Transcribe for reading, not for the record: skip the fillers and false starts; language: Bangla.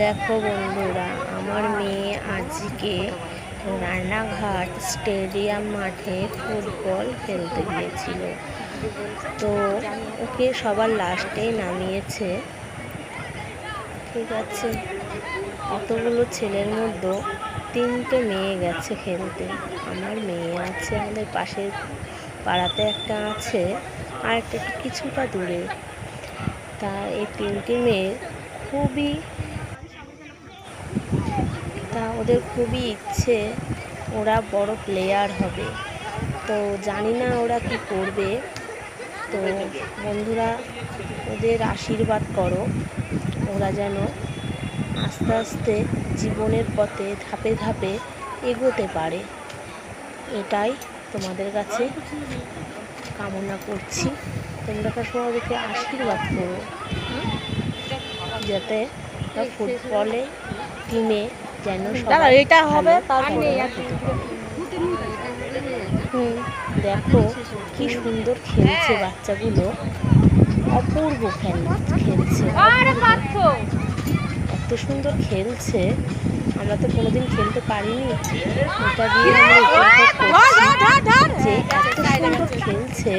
দেখো বন্ধুরা, আমার মেয়ে আজকে রানাঘাট স্টেডিয়াম মাঠে ফুটবল খেলতে গিয়েছিল। তো ওকে সবার লাস্টেই নামিয়েছে। ঠিক আছে, অতগুলো ছেলের মধ্যে 3টে মেয়ে গেছে খেলতে। আমার মেয়ে আছে, আমাদের পাশের পাড়াতে একটা আছে, আর একটা কিছুটা দূরে। তা এই 3টে মেয়ে ওদের খুবই ইচ্ছে ওরা বড় প্লেয়ার হবে। তো জানি না ওরা কি করবে। তো বন্ধুরা, ওদের আশীর্বাদ করো, ওরা যেন আস্তে আস্তে জীবনের পথে ধাপে ধাপে এগোতে পারে। এটাই তোমাদের কাছে কামনা করছি। তোমরা সবাই ওদেরকে আশীর্বাদ করো, যাতে ফুটবলে টিমে যেন এটা হবে। দেখো কি সুন্দর খেলছে বাচ্চাগুলো, অপূর্ব খেলছে, এত সুন্দর খেলছে। আমরা তো কোনোদিন খেলতে পারিনি, এটা দিয়ে আমরা উপভোগ করছি যে এত সুন্দর খেলছে।